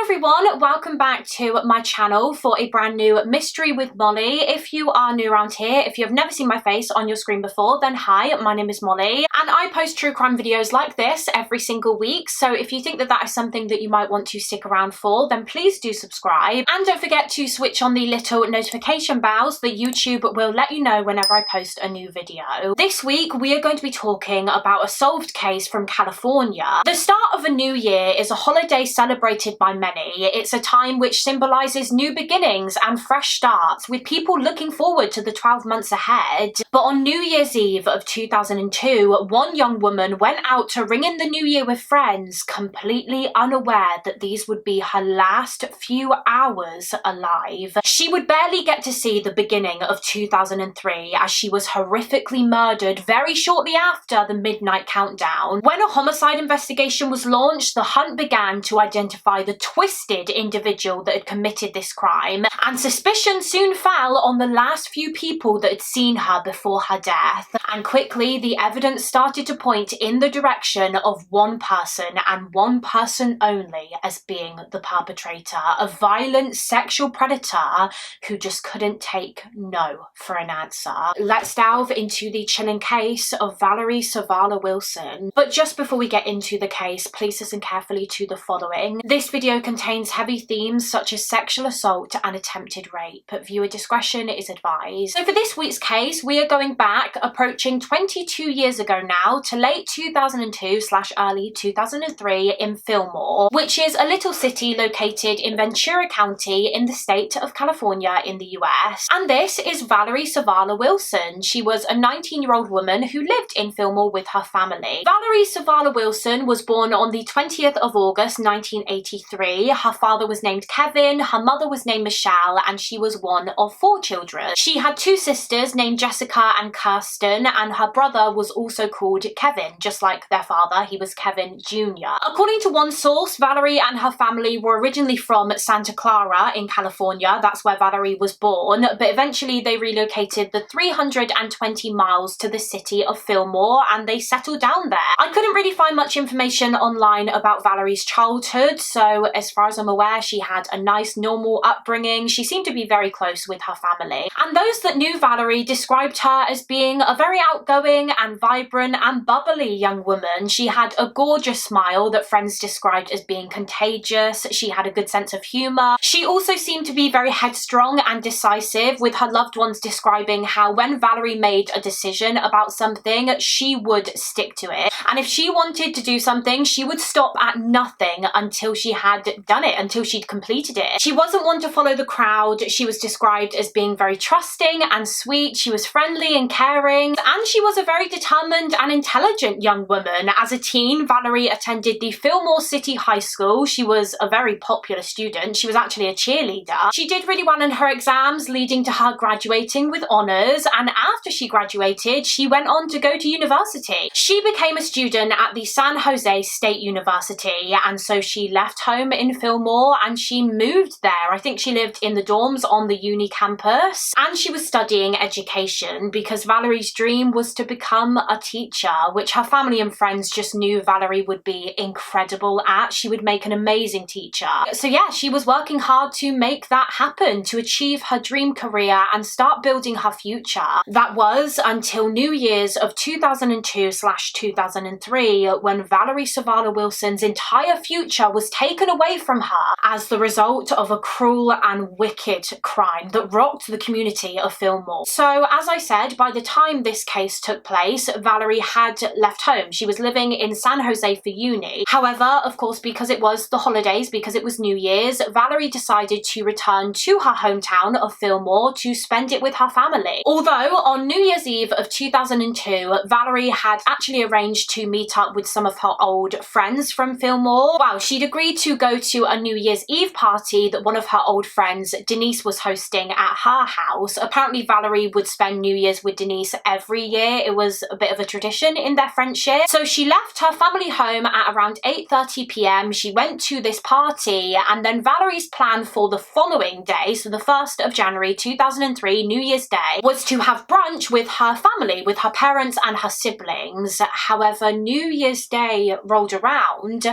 everyone, welcome back to my channel for a brand new mystery with Molly. If you are new around here, if you have never seen my face on your screen before, then hi, my name is Molly and I post true crime videos like this every single week. So if you think that that is something that you might want to stick around for, then please do subscribe and don't forget to switch on the little notification bells that YouTube will let you know whenever I post a new video. This week we are going to be talking about a solved case from California. The start of a new year is a holiday celebrated by many. It's a time which symbolises new beginnings and fresh starts, with people looking forward to the 12 months ahead. But on New Year's Eve of 2002, one young woman went out to ring in the new year with friends, completely unaware that these would be her last few hours alive. She would barely get to see the beginning of 2003 as she was horrifically murdered very shortly after the midnight countdown. When a homicide investigation was launched, the hunt began to identify the twisted individual that had committed this crime, and suspicion soon fell on the last few people that had seen her before her death. And quickly, the evidence started to point in the direction of one person, and one person only, as being the perpetrator, a violent sexual predator who just couldn't take no for an answer. Let's delve into the chilling case of Valerie Zavala Wilson. But just before we get into the case, please listen carefully to the following. This video contains heavy themes such as sexual assault and attempted rape. Viewer discretion is advised. So for this week's case, we are going back approaching 22 years ago now to late 2002/early 2003 in Fillmore, which is a little city located in Ventura County in the state of California in the US. And this is Valerie Zavala Wilson. She was a 19-year-old woman who lived in Fillmore with her family. Valerie Zavala Wilson was born on the 20th of August 1983. Her father was named Kevin, her mother was named Michelle, and she was one of 4 children. She had 2 sisters named Jessica and Kirsten, and her brother was also called Kevin, just like their father. He was Kevin Jr. According to one source, Valerie and her family were originally from Santa Clara in California. That's where Valerie was born, but eventually they relocated the 320 miles to the city of Fillmore and they settled down there. I couldn't really find much information online about Valerie's childhood, so as far as I'm aware, she had a nice normal upbringing. She seemed to be very close with her family. And those that knew Valerie described her as being a very outgoing and vibrant and bubbly young woman. She had a gorgeous smile that friends described as being contagious. She had a good sense of humour. She also seemed to be very headstrong and decisive, with her loved ones describing how when Valerie made a decision about something, she would stick to it. And if she wanted to do something, she would stop at nothing until she had done it, until she'd completed it. She wasn't one to follow the crowd. She was described as being very trusting and sweet. She was friendly and caring, and she was a very determined and intelligent young woman. As a teen, Valerie attended the Fillmore City High School. She was a very popular student. She was actually a cheerleader. She did really well in her exams, leading to her graduating with honours, and after she graduated, she went on to go to university. She became a student at the San Jose State University, and so she left home in Fillmore and she moved there. I think she lived in the dorms on the uni campus, and she was studying education because Valerie's dream was to become a teacher, which her family and friends just knew Valerie would be incredible at. She would make an amazing teacher. So yeah, she was working hard to make that happen, to achieve her dream career and start building her future. That was until New Year's of 2002/2003, when Valerie Zavala Wilson's entire future was taken away from her as the result of a cruel and wicked crime that rocked the community of Fillmore. So as I said, by the time this case took place, Valerie had left home. She was living in San Jose for uni. However, of course, because it was the holidays, because it was New Year's, Valerie decided to return to her hometown of Fillmore to spend it with her family. Although on New Year's Eve of 2002, Valerie had actually arranged to meet up with some of her old friends from Fillmore. Wow, she'd agreed to go to a New Year's Eve party that one of her old friends, Denise, was hosting at her house. Apparently Valerie would spend New Year's with Denise every year. It was a bit of a tradition in their friendship. So she left her family home at around 8:30 p.m. She went to this party, and then Valerie's plan for the following day, so the 1st of January 2003, New Year's Day, was to have brunch with her family, with her parents and her siblings. However, New Year's Day rolled around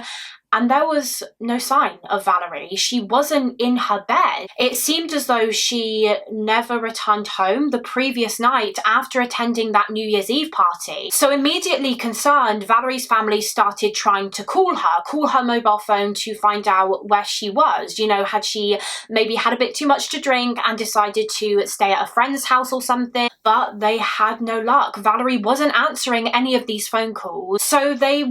and there was no sign of Valerie. She wasn't in her bed. It seemed as though she never returned home the previous night after attending that New Year's Eve party. So immediately concerned, Valerie's family started trying to call her mobile phone to find out where she was. You know, had she maybe had a bit too much to drink and decided to stay at a friend's house or something? But they had no luck. Valerie wasn't answering any of these phone calls. So they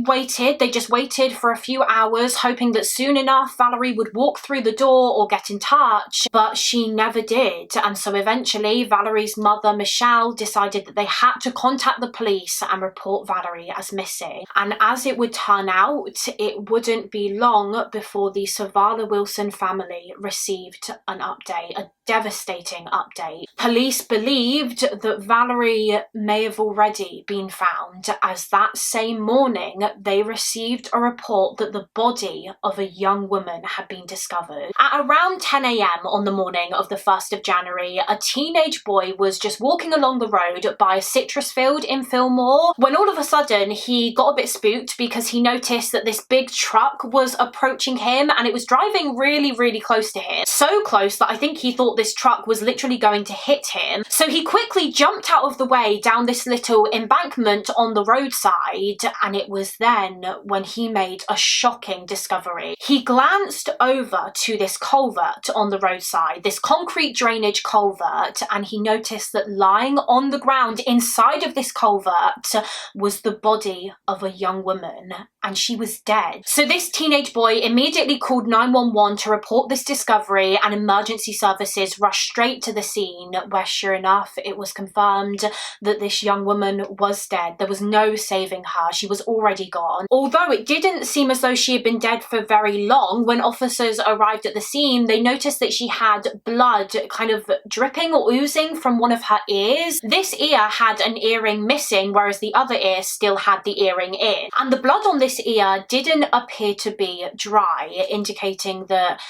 just waited for a few hours, hoping that soon enough Valerie would walk through the door or get in touch, but she never did. And so eventually Valerie's mother, Michelle, decided that they had to contact the police and report Valerie as missing. And as it would turn out, it wouldn't be long before the Zavala Wilson family received an update, a devastating update. Police believed that Valerie may have already been found, as that same morning they received a report that the body of a young woman had been discovered. At around 10 a.m. on the morning of the 1st of January, a teenage boy was just walking along the road by a citrus field in Fillmore when all of a sudden he got a bit spooked because he noticed that this big truck was approaching him and it was driving really, really close to him. So close that I think he thought this truck was literally going to hit him. So he quickly jumped out of the way down this little embankment on the roadside, and it was then when he made a shocking discovery. He glanced over to this culvert on the roadside, this concrete drainage culvert, and he noticed that lying on the ground inside of this culvert was the body of a young woman, and she was dead. So this teenage boy immediately called 911 to report this discovery, and emergency services rushed straight to the scene, where sure enough it was confirmed that this young woman was dead. There was no saving her. She was already gone. Although it didn't seem as though she had been dead for very long, when officers arrived at the scene they noticed that she had blood kind of dripping or oozing from one of her ears. This ear had an earring missing, whereas the other ear still had the earring in, and the blood on this ear didn't appear to be dry, indicating that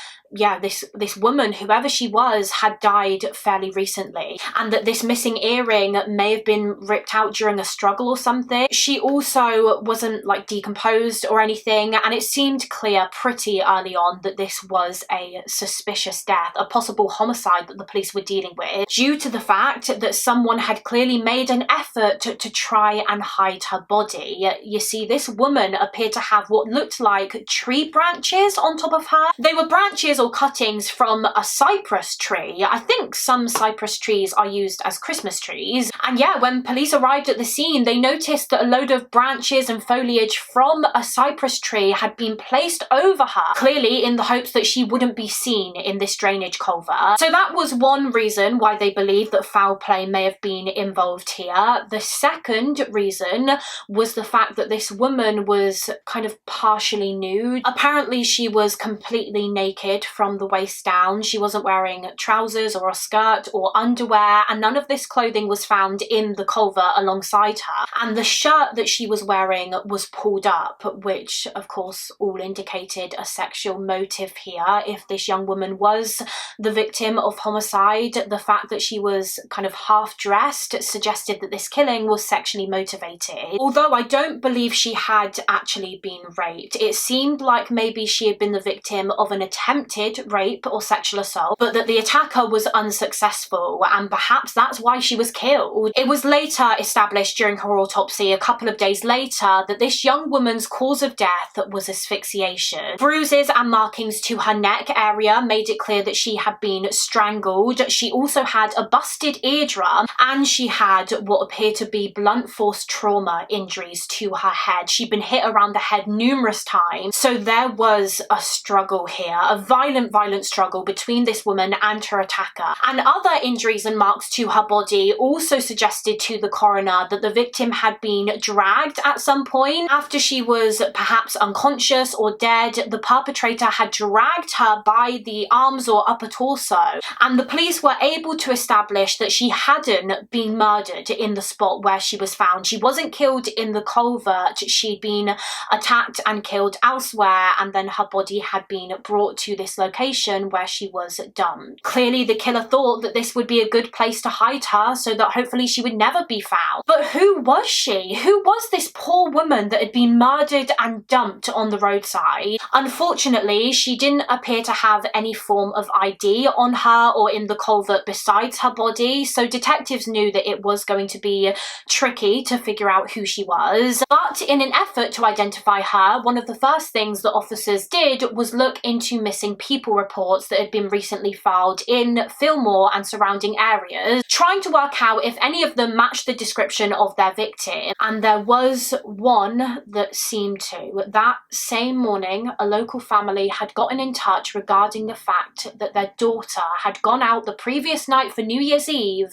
this woman, whoever she was, had died fairly recently, and that this missing earring may have been ripped out during a struggle or something. She also wasn't like decomposed or anything, and it seemed clear pretty early on that this was a suspicious death, a possible homicide that the police were dealing with, due to the fact that someone had clearly made an effort to try and hide her body. You see, this woman appeared to have what looked like tree branches on top of her. They were branches or cuttings from a cypress tree. I think some cypress trees are used as Christmas trees. And yeah, when police arrived at the scene, they noticed that a load of branches and foliage from a cypress tree had been placed over her, clearly in the hopes that she wouldn't be seen in this drainage culvert. So that was one reason why they believed that foul play may have been involved here. The second reason was the fact that this woman was kind of partially nude. Apparently she was completely naked from the waist down. She wasn't wearing trousers or a skirt or underwear, and none of this clothing was found in the culvert alongside her. And the shirt that she was wearing was pulled up, which of course all indicated a sexual motive here. If this young woman was the victim of homicide, the fact that she was kind of half dressed suggested that this killing was sexually motivated. Although I don't believe she had actually been raped. It seemed like maybe she had been the victim of an attempted rape or sexual assault, but that the attacker was unsuccessful, and perhaps that's why she was killed. It was later established during her autopsy, a couple of days later, that this young woman's cause of death was asphyxiation. Bruises and markings to her neck area made it clear that she had been strangled. She also had a busted eardrum, and she had what appeared to be blunt force trauma injuries to her head. She'd been hit around the head numerous times, so there was a struggle here, a violent struggle between this woman and her attacker. And other injuries and marks to her body also suggested to the coroner that the victim had been dragged at some point. After she was perhaps unconscious or dead, the perpetrator had dragged her by the arms or upper torso, and the police were able to establish that she hadn't been murdered in the spot where she was found. She wasn't killed in the culvert, she'd been attacked and killed elsewhere, and then her body had been brought to this this location where she was dumped. Clearly the killer thought that this would be a good place to hide her so that hopefully she would never be found. But who was she? Who was this poor woman that had been murdered and dumped on the roadside? Unfortunately, she didn't appear to have any form of ID on her or in the culvert besides her body, so detectives knew that it was going to be tricky to figure out who she was. But in an effort to identify her, one of the first things that officers did was look into missing people reports that had been recently filed in Fillmore and surrounding areas, trying to work out if any of them matched the description of their victim. And there was one that seemed to. That same morning, a local family had gotten in touch regarding the fact that their daughter had gone out the previous night for New Year's Eve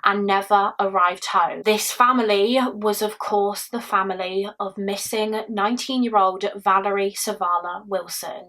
and never arrived home. This family was, of course, the family of missing 19-year-old Valerie Zavala Wilson.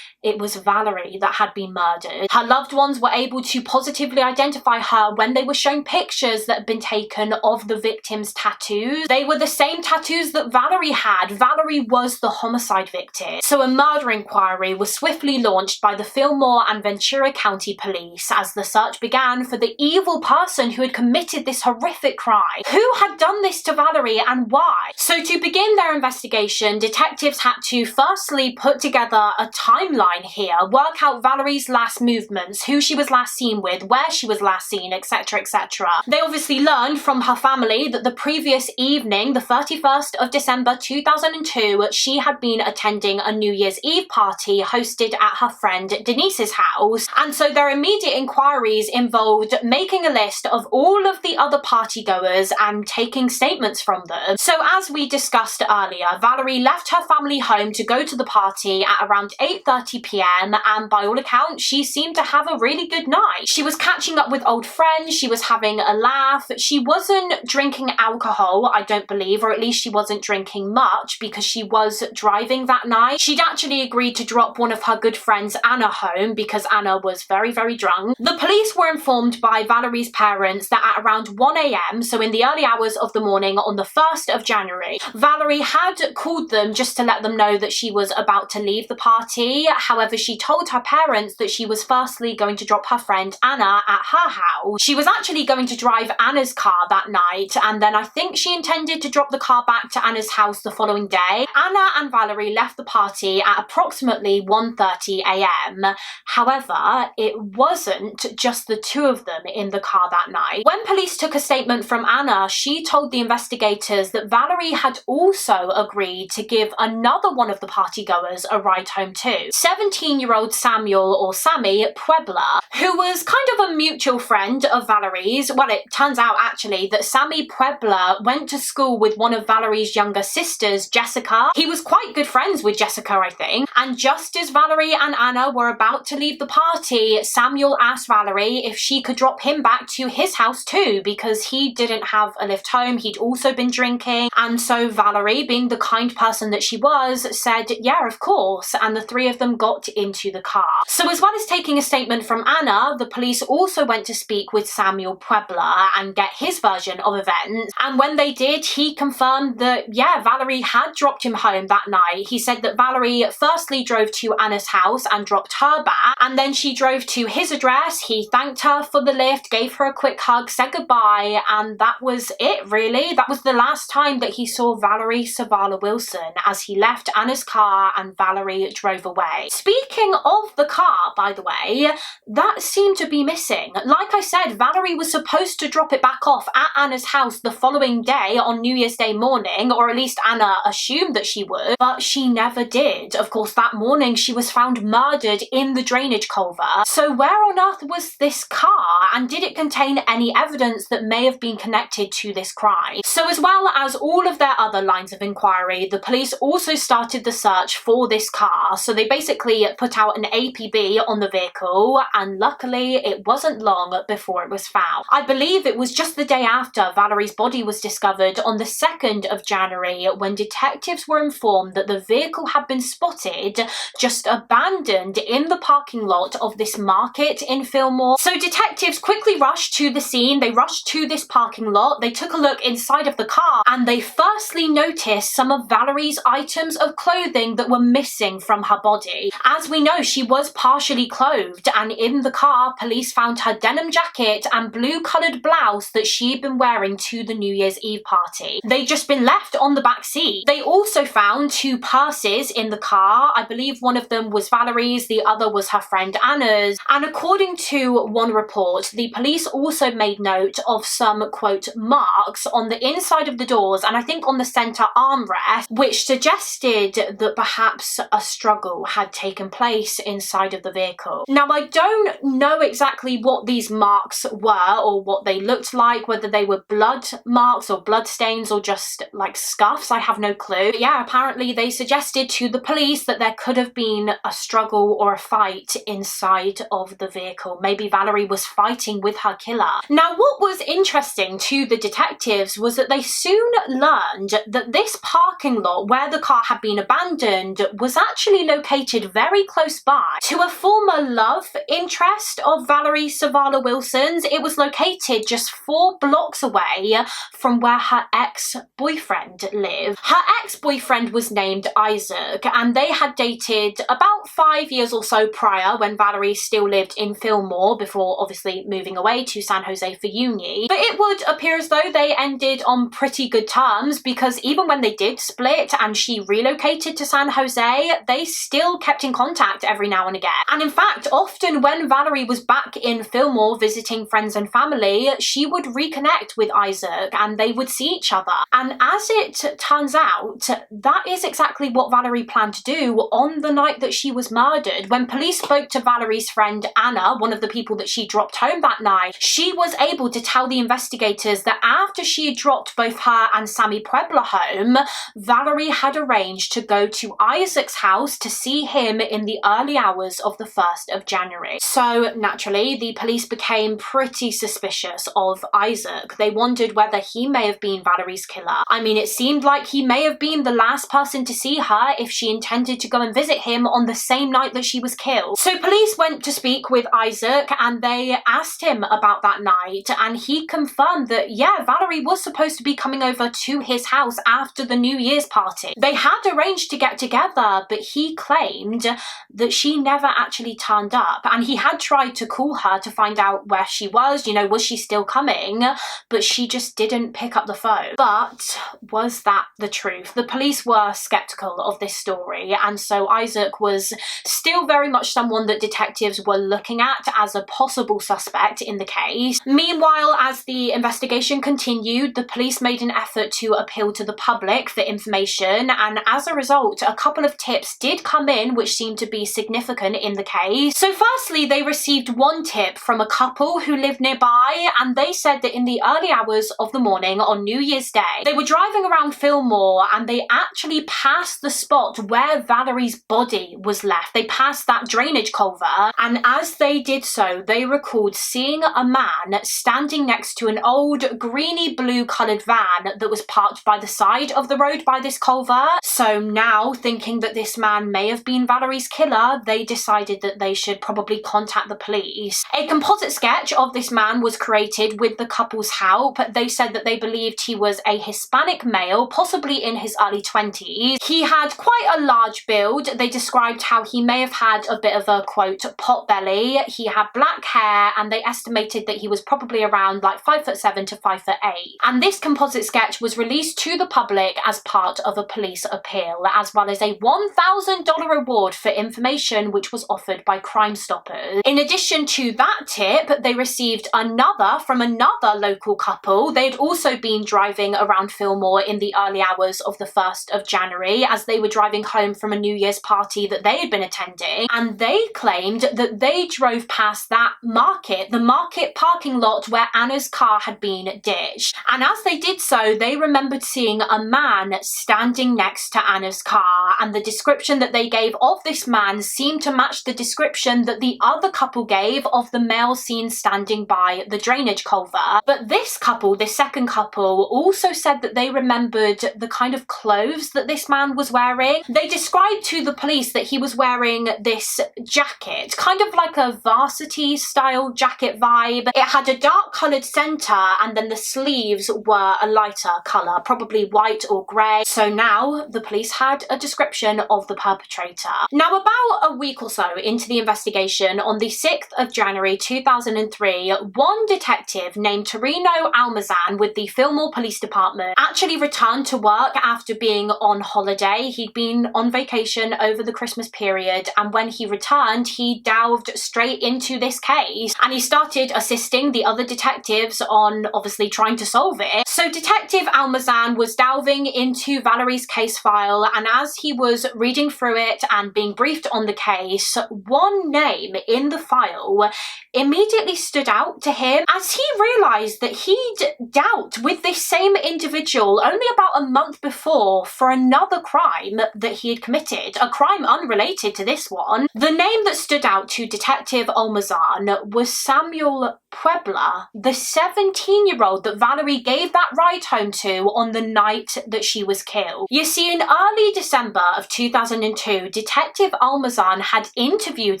It was Valerie that had been murdered. Her loved ones were able to positively identify her when they were shown pictures that had been taken of the victim's tattoos. They were the same tattoos that Valerie had. Valerie was the homicide victim. So a murder inquiry was swiftly launched by the Fillmore and Ventura County Police as the search began for the evil person who had committed this horrific crime. Who had done this to Valerie and why? So to begin their investigation, detectives had to firstly put together a timeline here, work out Valerie's last movements, who she was last seen with, where she was last seen, etc, etc. They obviously learned from her family that the previous evening, the 31st of December 2002, she had been attending a New Year's Eve party hosted at her friend Denise's house. And so their immediate inquiries involved making a list of all of the other partygoers and taking statements from them. So as we discussed earlier, Valerie left her family home to go to the party at around 8:30 p.m. and by all accounts, she seemed to have a really good night. She was catching up with old friends, she was having a laugh, she wasn't drinking alcohol, I don't believe, or at least she wasn't drinking much because she was driving that night. She'd actually agreed to drop one of her good friends, Anna, home because Anna was very, very drunk. The police were informed by Valerie's parents that at around 1 a.m, so in the early hours of the morning on the 1st of January, Valerie had called them just to let them know that she was about to leave the party. However, she told her parents that she was firstly going to drop her friend Anna at her house. She was actually going to drive Anna's car that night, and then I think she intended to drop the car back to Anna's house the following day. Anna and Valerie left the party at approximately 1:30 a.m. However, it wasn't just the two of them in the car that night. When police took a statement from Anna, she told the investigators that Valerie had also agreed to give another one of the partygoers a ride home too. 17-year-old Samuel, or Sammy, Peebler, who was kind of a mutual friend of Valerie's. Well, it turns out actually that Sammy Peebler went to school with one of Valerie's younger sisters, Jessica. He was quite good friends with Jessica, I think. And just as Valerie and Anna were about to leave the party, Samuel asked Valerie if she could drop him back to his house too, because he didn't have a lift home. He'd also been drinking. And so Valerie, being the kind person that she was, said, yeah, of course. And the three of them got into the car. So as well as taking a statement from Anna, the police also went to speak with Samuel Peebler and get his version of events. And when they did, he confirmed that, yeah, Valerie had dropped him home that night. He said that Valerie firstly drove to Anna's house and dropped her back, and then she drove to his address. He thanked her for the lift, gave her a quick hug, said goodbye, and that was it, really. That was the last time that he saw Valerie Zavala Wilson, as he left Anna's car and Valerie drove away. Speaking of the car, by the way, that seemed to be missing. Like I said, Valerie was supposed to drop it back off at Anna's house the following day on New Year's Day morning, or at least Anna assumed that she would, but she never did. Of course, that morning she was found murdered in the drainage culvert. So where on earth was this car, and did it contain any evidence that may have been connected to this crime? So as well as all of their other lines of inquiry, the police also started the search for this car. So they basically put out an APB on the vehicle, and luckily it wasn't long before it was found. I believe it was just the day after Valerie's body was discovered on the 2nd of January when detectives were informed that the vehicle had been spotted just abandoned in the parking lot of this market in Fillmore. So detectives quickly rushed to the scene. They rushed to this parking lot. They took a look inside of the car, and they firstly noticed some of Valerie's items of clothing that were missing from her body. As we know, she was partially clothed, and in the car, police found her denim jacket and blue-coloured blouse that she'd been wearing to the New Year's Eve party. They'd just been left on the back seat. They also found 2 purses in the car. I believe one of them was Valerie's, the other was her friend Anna's. And according to one report, the police also made note of some, quote, marks on the inside of the doors and I think on the centre armrest, which suggested that perhaps a struggle had taken place inside of the vehicle. Now, I don't know exactly what these marks were or what they looked like, whether they were blood marks or blood stains or just like scuffs. I have no clue. But yeah, apparently they suggested to the police that there could have been a struggle or a fight inside of the vehicle. Maybe Valerie was fighting with her killer. Now, what was interesting to the detectives was that they soon learned that this parking lot where the car had been abandoned was actually located very close by to a former love interest of Valerie Zavala Wilson's. It was located just 4 blocks away from where her ex-boyfriend lived. Her ex-boyfriend was named Isaac, and they had dated about 5 years or so prior when Valerie still lived in Fillmore before obviously moving away to San Jose for uni. But it would appear as though they ended on pretty good terms, because even when they did split and she relocated to San Jose, they still kept in contact every now and again. And in fact, often when Valerie was back in Fillmore visiting friends and family, she would reconnect with Isaac and they would see each other. And as it turns out, that is exactly what Valerie planned to do on the night that she was murdered. When police spoke to Valerie's friend Anna, one of the people that she dropped home that night, she was able to tell the investigators that after she had dropped both her and Sammy Peebler home, Valerie had arranged to go to Isaac's house to see him in the early hours of the 1st of January. So naturally, the police became pretty suspicious of Isaac. They wondered whether he may have been Valerie's killer. I mean, it seemed like he may have been the last person to see her if she intended to go and visit him on the same night that she was killed. So police went to speak with Isaac and they asked him about that night, and he confirmed that, yeah, Valerie was supposed to be coming over to his house after the New Year's party. They had arranged to get together, but he claimed that she never actually turned up, and he had tried to call her to find out where she was, you know, was she still coming, but she just didn't pick up the phone. But was that the truth? The police were skeptical of this story, and so Isaac was still very much someone that detectives were looking at as a possible suspect in the case. Meanwhile, as the investigation continued, the police made an effort to appeal to the public for information, and as a result, a couple of tips did come in which seemed to be significant in the case. So firstly, they received one tip from a couple who lived nearby, and they said that in the early hours of the morning on New Year's Day, they were driving around Fillmore and they actually passed the spot where Valerie's body was left. They passed that drainage culvert, and as they did so, they recalled seeing a man standing next to an old greeny blue coloured van that was parked by the side of the road by this culvert. So now, thinking that this man may have been Valerie's killer, they decided that they should probably contact the police. A composite sketch of this man was created with the couple's help. They said that they believed he was a Hispanic male, possibly in his early 20s. He had quite a large build. They described how he may have had a bit of a, quote, pot belly. He had black hair, and they estimated that he was probably around like 5'7" to 5'8". And this composite sketch was released to the public as part of a police appeal, as well as a $1,000 reward for information which was offered by Crime Stoppers. In addition to that tip, they received another from another local couple. They'd also been driving around Fillmore in the early hours of the 1st of January as they were driving home from a New Year's party that they had been attending, and they claimed that they drove past that market, the market parking lot where Anna's car had been ditched. And as they did so, they remembered seeing a man standing next to Anna's car, and the description that they gave of this man seemed to match the description that the other couple gave of the male seen standing by the drainage culvert. But this couple, this second couple, also said that they remembered the kind of clothes that this man was wearing. They described to the police that he was wearing this jacket, kind of like a varsity style jacket vibe. It had a dark coloured centre, and then the sleeves were a lighter colour, probably white or grey. So now the police had a description of the perpetrator. Now, about About a week or so into the investigation, on the 6th of January 2003, one detective named Torino Almazan with the Fillmore Police Department actually returned to work after being on holiday. He'd been on vacation over the Christmas period, and when he returned, he delved straight into this case and he started assisting the other detectives on obviously trying to solve it. So Detective Almazan was delving into Valerie's case file, and as he was reading through it and being briefed on the case, one name in the file immediately stood out to him as he realised that he'd dealt with this same individual only about a month before for another crime that he had committed, a crime unrelated to this one. The name that stood out to Detective Almazan was Samuel Peebler, the 17-year-old that Valerie gave that ride home to on the night that she was killed. You see, in early December of 2002, Detective Almazan had interviewed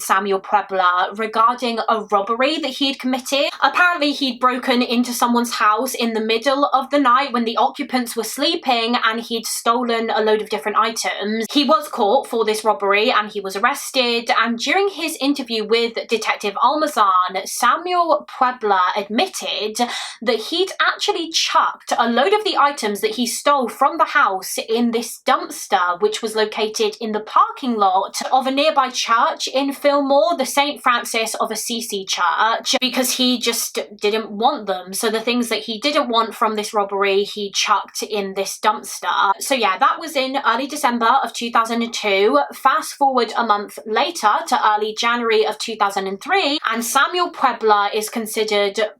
Samuel Peebler regarding a robbery that he had committed. Apparently, he'd broken into someone's house in the middle of the night when the occupants were sleeping, and he'd stolen a load of different items. He was caught for this robbery and he was arrested, and during his interview with Detective Almazan, Samuel Peebler admitted that he'd actually chucked a load of the items that he stole from the house in this dumpster, which was located in the parking lot of a nearby church in Fillmore, the St. Francis of Assisi church, because he just didn't want them. So the things that he didn't want from this robbery, he chucked in this dumpster. So yeah, that was in early December of 2002. Fast forward a month later to early January of 2003, and Samuel Peebler is considered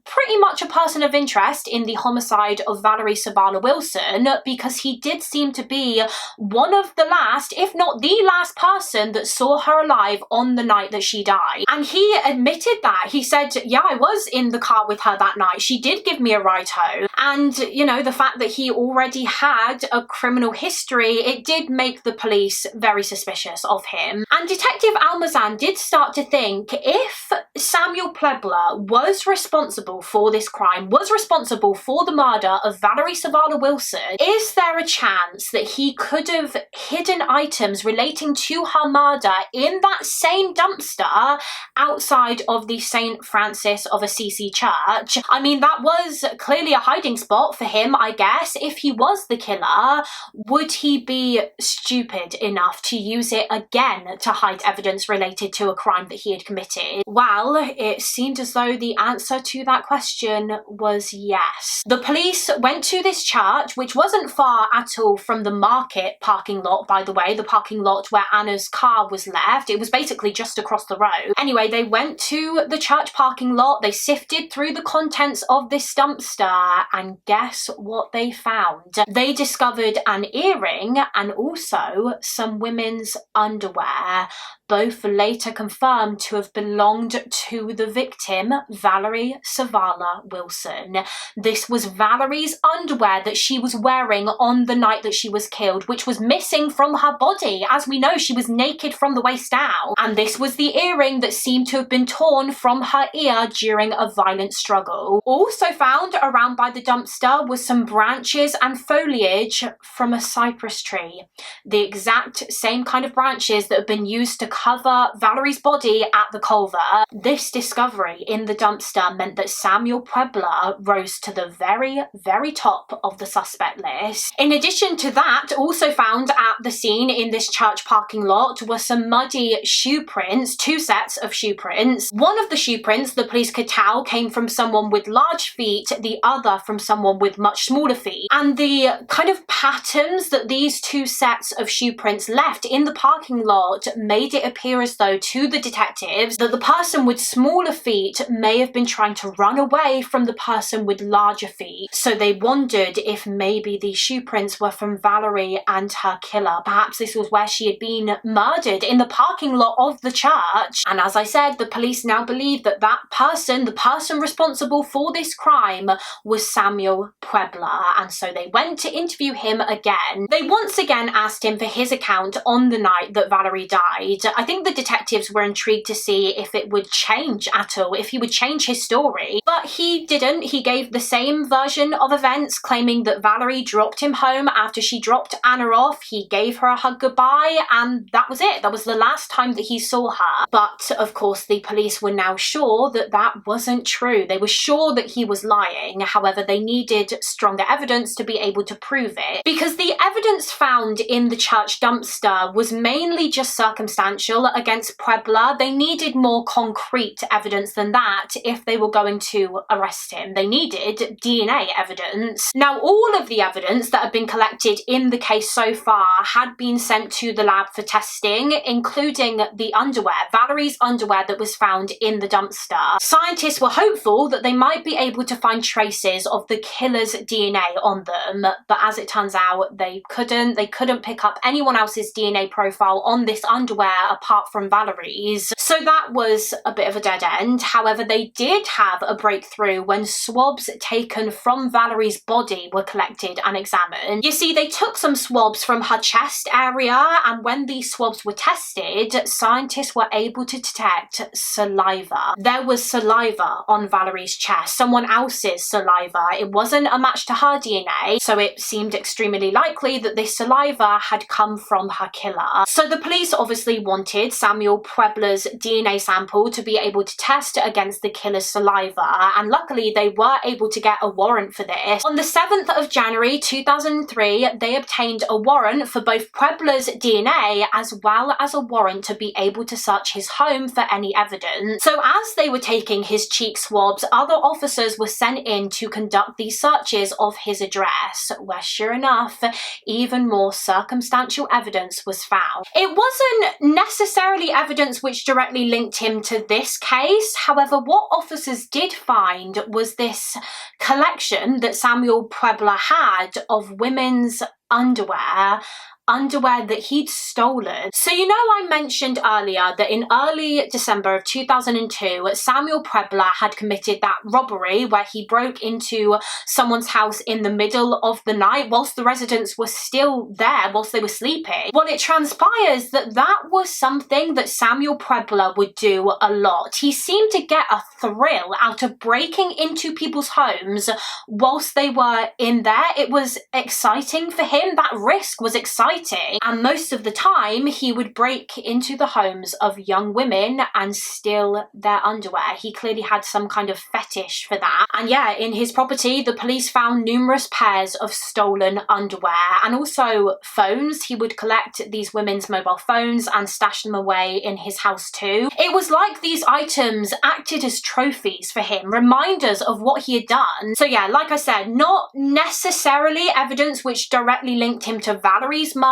pretty much a person of interest in the homicide of Valerie Zavala Wilson, because he did seem to be one of the last, if not the last person that saw her alive on the night that she died. And he admitted that. He said, yeah, I was in the car with her that night. She did give me a ride home. And, you know, the fact that he already had a criminal history, it did make the police very suspicious of him. And Detective Almazan did start to think, if Samuel Peebler was responsible for this crime, was responsible for the murder of Valerie Zavala Wilson, is there a chance that he could have hidden items relating to her murder in that same dumpster outside of the St. Francis of Assisi church? I mean, that was clearly a hiding spot for him, I guess. If he was the killer, would he be stupid enough to use it again to hide evidence related to a crime that he had committed? Well, it seemed as though the answer to that question was yes. The police went to this church, which wasn't far at all from the market parking lot, by the way, the parking lot where Anna's car was left. It was basically just across the road. Anyway, they went to the church parking lot, they sifted through the contents of this dumpster, and guess what they found? They discovered an earring and also some women's underwear, both later confirmed to have belonged to the victim, Valerie Zavala Wilson. This was Valerie's underwear that she was wearing on the night that she was killed, which was missing from her body. As we know, she was naked from the waist down. And this was the earring that seemed to have been torn from her ear during a violent struggle. Also found around by the dumpster was some branches and foliage from a cypress tree. The exact same kind of branches that had been used to cover Valerie's body at the culvert. This discovery in the dumpster meant that Samuel Peebler rose to the very, very top of the suspect list. In addition to that, also found at the scene in this church parking lot were some muddy shoe prints, 2 sets of shoe prints. One of the shoe prints the police could tell came from someone with large feet, the other from someone with much smaller feet. And the kind of patterns that these 2 sets of shoe prints left in the parking lot made it appear as though to the detectives that the person with smaller feet may have been trying to run away from the person with larger feet. So they wondered if maybe these shoe prints were from Valerie and her killer. Perhaps this was where she had been murdered, in the parking lot of the church. And as I said, the police now believe that that person, the person responsible for this crime, was Samuel Peebler. And so they went to interview him again. They once again asked him for his account on the night that Valerie died. I think the detectives were intrigued to see if it would change budge at all, if he would change his story. But he didn't. He gave the same version of events, claiming that Valerie dropped him home after she dropped Anna off. He gave her a hug goodbye, and that was it. That was the last time that he saw her. But of course, the police were now sure that that wasn't true. They were sure that he was lying. However, they needed stronger evidence to be able to prove it, because the evidence found in the church dumpster was mainly just circumstantial against Peebler. They needed more concrete evidence than that if they were going to arrest him. They needed DNA evidence. Now, all of the evidence that had been collected in the case so far had been sent to the lab for testing, including the underwear, Valerie's underwear that was found in the dumpster. Scientists were hopeful that they might be able to find traces of the killer's DNA on them, but as it turns out, they couldn't. They couldn't pick up anyone else's DNA profile on this underwear apart from Valerie's. So that was a bit of a dead end. However, they did have a breakthrough when swabs taken from Valerie's body were collected and examined. You see, they took some swabs from her chest area, and when these swabs were tested, scientists were able to detect saliva. There was saliva on Valerie's chest, someone else's saliva. It wasn't a match to her DNA, so it seemed extremely likely that this saliva had come from her killer. So the police obviously wanted Samuel Peebler's DNA sample to be able to test against the killer's saliva, and luckily they were able to get a warrant for this. On the 7th of January 2003, they obtained a warrant for both Peebler's DNA as well as a warrant to be able to search his home for any evidence. So as they were taking his cheek swabs, other officers were sent in to conduct these searches of his address, where sure enough, even more circumstantial evidence was found. It wasn't necessarily evidence which directly linked him to this case. However, what officers did find was this collection that Samuel Peebler had of women's underwear that he'd stolen. So you know, I mentioned earlier that in early December of 2002, Samuel Peebler had committed that robbery where he broke into someone's house in the middle of the night whilst the residents were still there, whilst they were sleeping. Well, it transpires that that was something that Samuel Peebler would do a lot. He seemed to get a thrill out of breaking into people's homes whilst they were in there. It was exciting for him. That risk was exciting. And most of the time, he would break into the homes of young women and steal their underwear. He clearly had some kind of fetish for that. And yeah, in his property, the police found numerous pairs of stolen underwear and also phones. He would collect these women's mobile phones and stash them away in his house too. It was like these items acted as trophies for him, reminders of what he had done. So yeah, like I said, not necessarily evidence which directly linked him to Valerie's murder,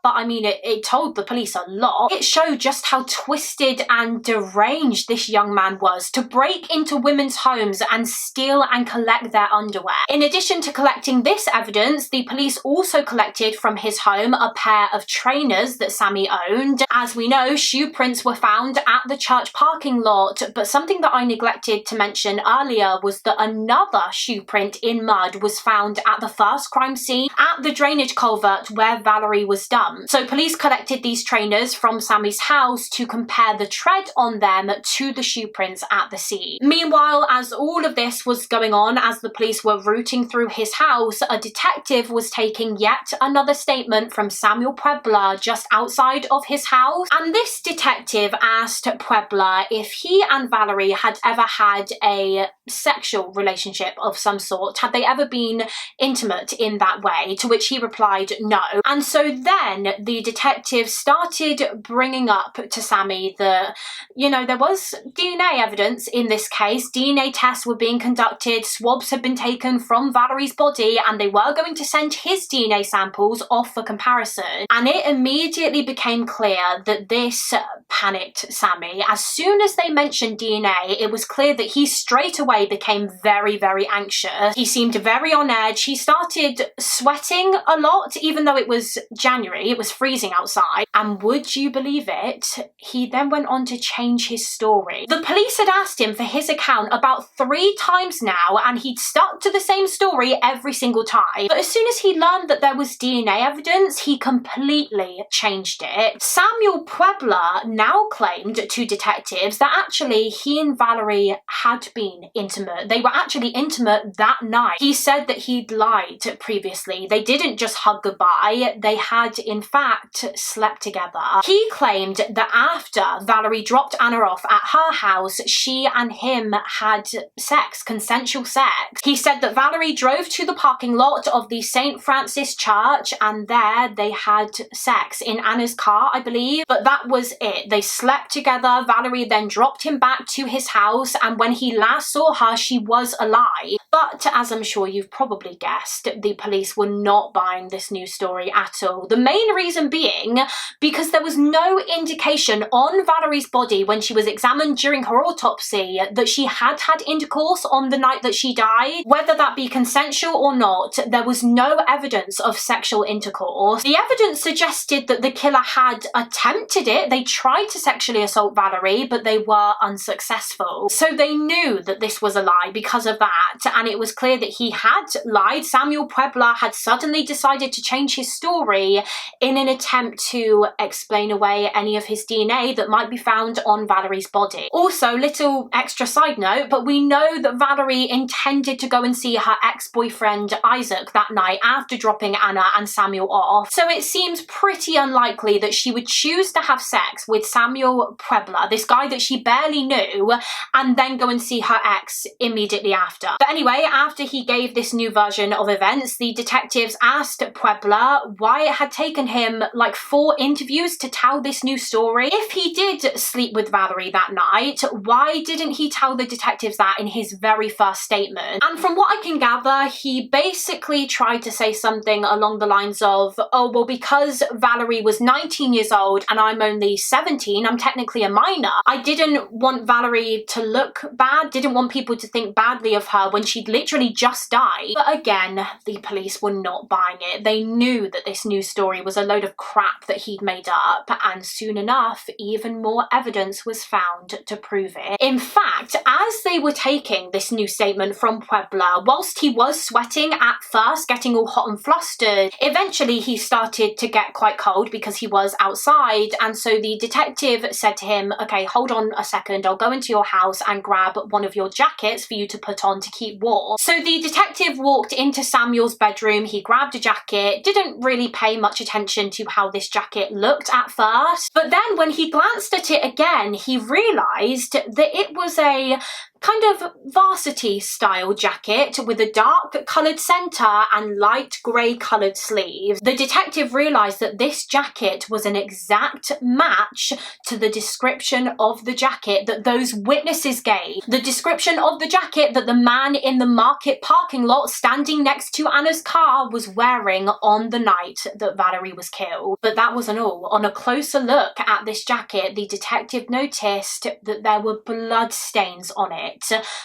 but I mean, it told the police a lot. It showed just how twisted and deranged this young man was to break into women's homes and steal and collect their underwear. In addition to collecting this evidence, the police also collected from his home a pair of trainers that Sammy owned. As we know, shoe prints were found at the church parking lot, but something that I neglected to mention earlier was that another shoe print in mud was found at the first crime scene at the drainage culvert where Valerie was dumped. So police collected these trainers from Sammy's house to compare the tread on them to the shoe prints at the scene. Meanwhile, as all of this was going on, as the police were rooting through his house, a detective was taking yet another statement from Samuel Peebler just outside of his house. And this detective asked Peebler if he and Valerie had ever had a sexual relationship of some sort. Had they ever been intimate in that way? To which he replied no. And so then the detective started bringing up to Sammy that, you know, there was DNA evidence in this case. DNA tests were being conducted, swabs had been taken from Valerie's body, and they were going to send his DNA samples off for comparison. And it immediately became clear that this panicked Sammy. As soon as they mentioned DNA, it was clear that he straight away became very, very anxious. He seemed very on edge. He started sweating a lot, even though it was January, it was freezing outside. And would you believe it? He then went on to change his story. The police had asked him for his account about 3 times now, and he'd stuck to the same story every single time. But as soon as he learned that there was DNA evidence, he completely changed it. Samuel Peebler now claimed to detectives that actually he and Valerie had been intimate. They were actually intimate that night. He said that he'd lied previously. They didn't just hug goodbye, they had in fact slept together. He claimed that after Valerie dropped Anna off at her house, she and him had sex, consensual sex. He said that Valerie drove to the parking lot of the St. Francis Church and there they had sex in Anna's car, I believe, but that was it. They slept together. Valerie then dropped him back to his house, and when he last saw her, she was alive. But as I'm sure you've probably guessed, the police were not buying this new story at all. The main reason being because there was no indication on Valerie's body when she was examined during her autopsy that she had had intercourse on the night that she died. Whether that be consensual or not, there was no evidence of sexual intercourse. The evidence suggested that the killer had attempted it. They tried to sexually assault Valerie, but they were unsuccessful. So they knew that this was a lie because of that, and it was clear that he had lied. Samuel Peebler had suddenly decided to change his story in an attempt to explain away any of his DNA that might be found on Valerie's body. Also, little extra side note, but we know that Valerie intended to go and see her ex-boyfriend Isaac that night after dropping Anna and Samuel off, so it seems pretty unlikely that she would choose to have sex with Samuel Peebler, this guy that she barely knew, and then go and see her ex immediately after. But anyway, after he gave this new version of events, the detectives asked Peebler why it had taken him like 4 interviews to tell this new story. If he did sleep with Valerie that night, why didn't he tell the detectives that in his very first statement? And from what I can gather, he basically tried to say something along the lines of, oh, well, because Valerie was 19 years old and I'm only 17, I'm technically a minor. I didn't want Valerie to look bad, didn't want people to think badly of her when she'd literally just died. But again, the police were not buying it. They knew that this news story was a load of crap that he'd made up, and soon enough, even more evidence was found to prove it. In fact, as they were taking this new statement from Peebler, whilst he was sweating at first, getting all hot and flustered, eventually he started to get quite cold because he was outside, and so the detective said to him, okay, hold on a second, I'll go into your house and grab one of your jackets for you to put on to keep warm. So the detective walked into Samuel's bedroom, he grabbed a jacket, didn't really pay much attention to how this jacket looked at first, but then when he glanced at it again, he realised that it was a kind of varsity style jacket with a dark coloured centre and light grey coloured sleeves. The detective realised that this jacket was an exact match to the description of the jacket that those witnesses gave. The description of the jacket that the man in the market parking lot standing next to Anna's car was wearing on the night that Valerie was killed. But that wasn't all. On a closer look at this jacket, the detective noticed that there were blood stains on it.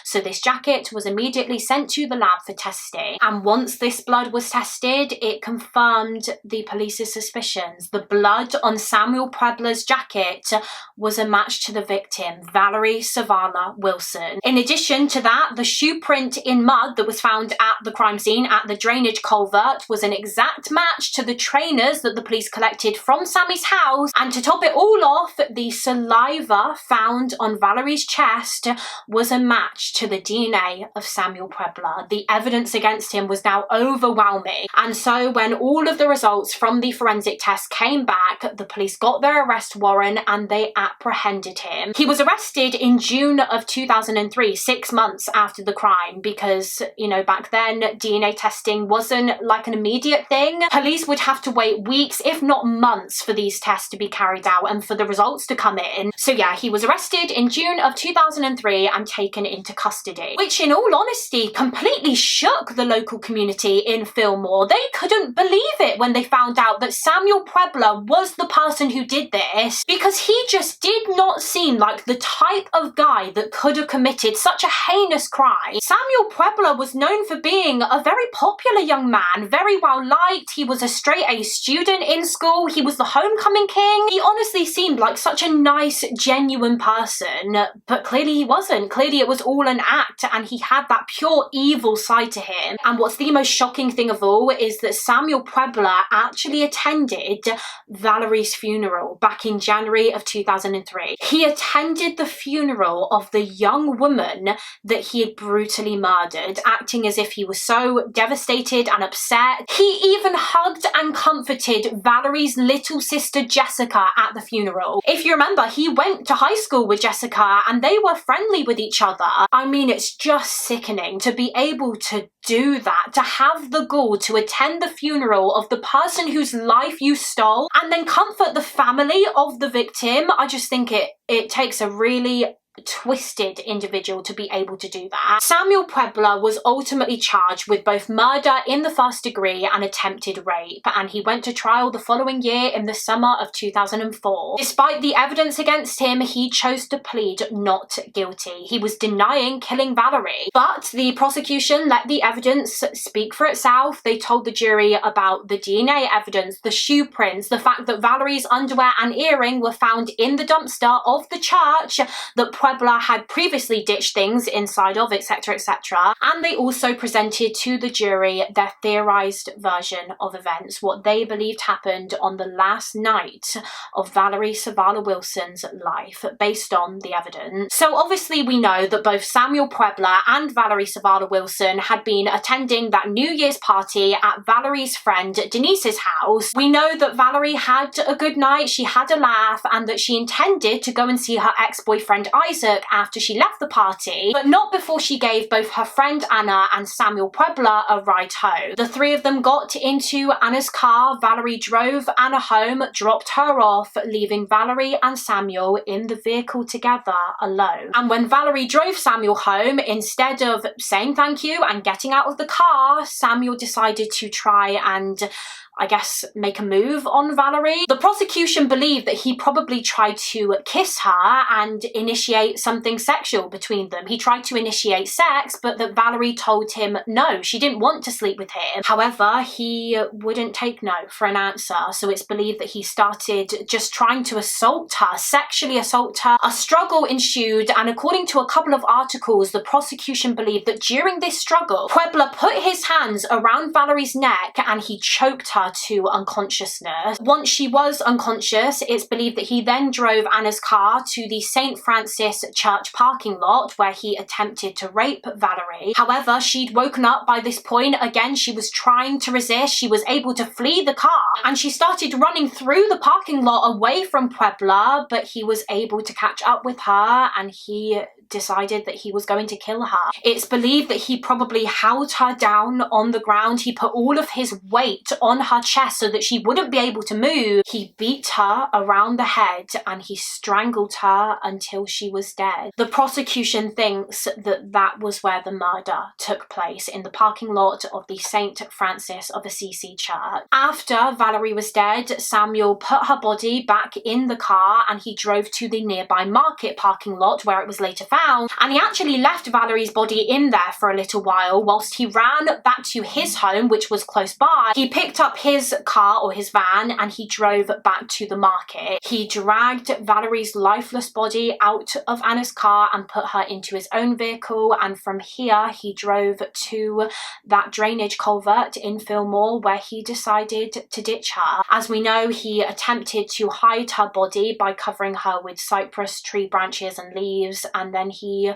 So this jacket was immediately sent to the lab for testing, and once this blood was tested, it confirmed the police's suspicions. The blood on Samuel Peebler's jacket was a match to the victim, Valerie Zavala Wilson. In addition to that, the shoe print in mud that was found at the crime scene at the drainage culvert was an exact match to the trainers that the police collected from Sammy's house, and to top it all off, the saliva found on Valerie's chest was a match to the DNA of Samuel Peebler. The evidence against him was now overwhelming, and so when all of the results from the forensic test came back, the police got their arrest warrant and they apprehended him. He was arrested in June of 2003, 6 months after the crime, because, you know, back then DNA testing wasn't like an immediate thing. Police would have to wait weeks, if not months, for these tests to be carried out and for the results to come in. So yeah, he was arrested in June of 2003 and taken taken into custody, which in all honesty completely shook the local community in Fillmore. They couldn't believe it when they found out that Samuel Peebler was the person who did this, because he just did not seem like the type of guy that could have committed such a heinous crime. Samuel Peebler was known for being a very popular young man, very well liked. He was a straight-A student in school. He was the homecoming king. He honestly seemed like such a nice, genuine person, but clearly he wasn't. Clearly it was all an act, and he had that pure evil side to him. And what's the most shocking thing of all is that Samuel Peebler actually attended Valerie's funeral back in January of 2003. He attended the funeral of the young woman that he had brutally murdered, acting as if he was so devastated and upset. He even hugged and comforted Valerie's little sister Jessica at the funeral. If you remember, he went to high school with Jessica and they were friendly with each other. I mean, it's just sickening to be able to do that, to have the gall to attend the funeral of the person whose life you stole and then comfort the family of the victim. I just think it takes a really twisted individual to be able to do that. Samuel Peebler was ultimately charged with both murder in the first degree and attempted rape, and he went to trial the following year in the summer of 2004. Despite the evidence against him, he chose to plead not guilty. He was denying killing Valerie, but the prosecution let the evidence speak for itself. They told the jury about the DNA evidence, the shoe prints, the fact that Valerie's underwear and earring were found in the dumpster of the church that Peebler had previously ditched things inside of, etc, etc. And they also presented to the jury their theorized version of events, what they believed happened on the last night of Valerie Zavala Wilson's life, based on the evidence. So obviously we know that both Samuel Peebler and Valerie Zavala Wilson had been attending that New Year's party at Valerie's friend Denise's house. We know that Valerie had a good night, she had a laugh, and that she intended to go and see her ex-boyfriend Isaac after she left the party, but not before she gave both her friend Anna and Samuel Peebler a ride home. The three of them got into Anna's car. Valerie drove Anna home, dropped her off, leaving Valerie and Samuel in the vehicle together alone. And when Valerie drove Samuel home, instead of saying thank you and getting out of the car, Samuel decided to try and, I guess, make a move on Valerie. The prosecution believed that he probably tried to kiss her and initiate something sexual between them. He tried to initiate sex, but that Valerie told him no, she didn't want to sleep with him. However, he wouldn't take no for an answer, so it's believed that he started just trying to assault her, sexually assault her. A struggle ensued, and according to a couple of articles, the prosecution believed that during this struggle, Peebler put his hands around Valerie's neck and he choked her to unconsciousness. Once she was unconscious, it's believed that he then drove Anna's car to the St. Francis Church parking lot where he attempted to rape Valerie. However, she'd woken up by this point. Again, she was trying to resist. She was able to flee the car and she started running through the parking lot away from Peebler, but he was able to catch up with her and he decided that he was going to kill her. It's believed that he probably held her down on the ground. He put all of his weight on her chest so that she wouldn't be able to move. He beat her around the head and he strangled her until she was dead. The prosecution thinks that that was where the murder took place, in the parking lot of the St. Francis of Assisi church. After Valerie was dead, Samuel put her body back in the car and he drove to the nearby market parking lot where it was later found, and he actually left Valerie's body in there for a little while whilst he ran back to his home, which was close by. He picked up his car or his van and he drove back to the market. He dragged Valerie's lifeless body out of Anna's car and put her into his own vehicle, and from here he drove to that drainage culvert in Fillmore where he decided to ditch her. As we know, he attempted to hide her body by covering her with cypress tree branches and leaves, and then he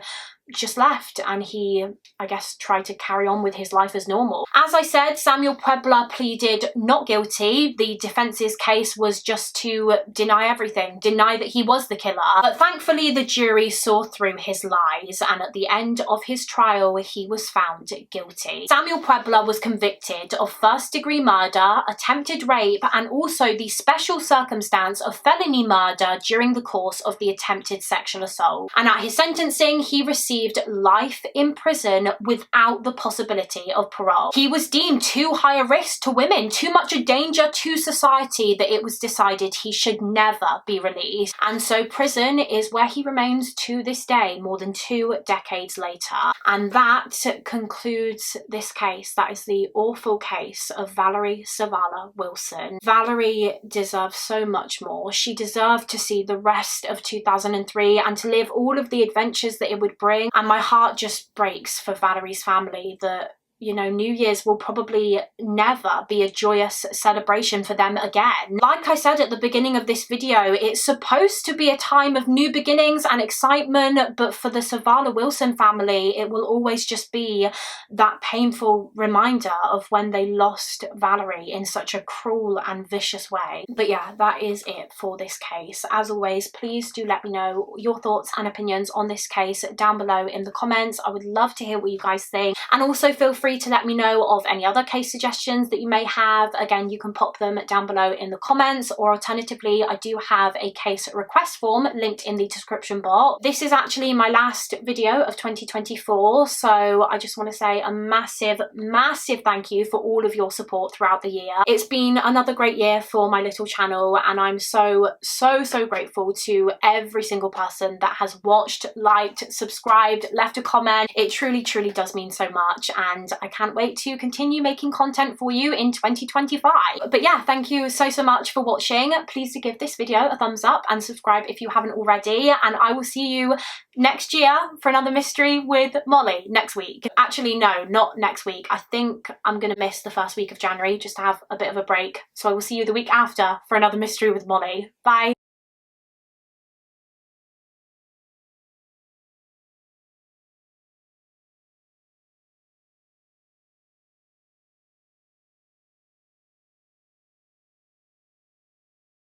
just left and he, I guess, tried to carry on with his life as normal. As I said, Samuel Peebler pleaded not guilty. The defence's case was just to deny everything, deny that he was the killer. But thankfully the jury saw through his lies, and at the end of his trial he was found guilty. Samuel Peebler was convicted of first-degree murder, attempted rape, and also the special circumstance of felony murder during the course of the attempted sexual assault. And at his sentencing he received received life in prison without the possibility of parole. He was deemed too high a risk to women, too much a danger to society, that it was decided he should never be released. And so prison is where he remains to this day, more than 2 decades later. And that concludes this case. That is the awful case of Valerie Zavala Wilson. Valerie deserves so much more. She deserved to see the rest of 2003 and to live all of the adventures that it would bring. And my heart just breaks for Valerie's family that, you know, New Year's will probably never be a joyous celebration for them again. Like I said at the beginning of this video, it's supposed to be a time of new beginnings and excitement, but for the Zavala Wilson family, it will always just be that painful reminder of when they lost Valerie in such a cruel and vicious way. But yeah, that is it for this case. As always, please do let me know your thoughts and opinions on this case down below in the comments. I would love to hear what you guys think, and also feel free to let me know of any other case suggestions that you may have. Again, you can pop them down below in the comments, or alternatively, I do have a case request form linked in the description box. This is actually my last video of 2024, so I just want to say a massive thank you for all of your support throughout the year. It's been another great year for my little channel, and I'm so grateful to every single person that has watched, liked, subscribed, left a comment. It truly does mean so much, and I can't wait to continue making content for you in 2025. But yeah, thank you so much for watching. Please do give this video a thumbs up and subscribe if you haven't already, and I will see you next year for another mystery with Mollie next week. Actually, no, not next week. I think I'm gonna miss the first week of January just to have a bit of a break. So I will see you the week after for another mystery with Mollie. Bye.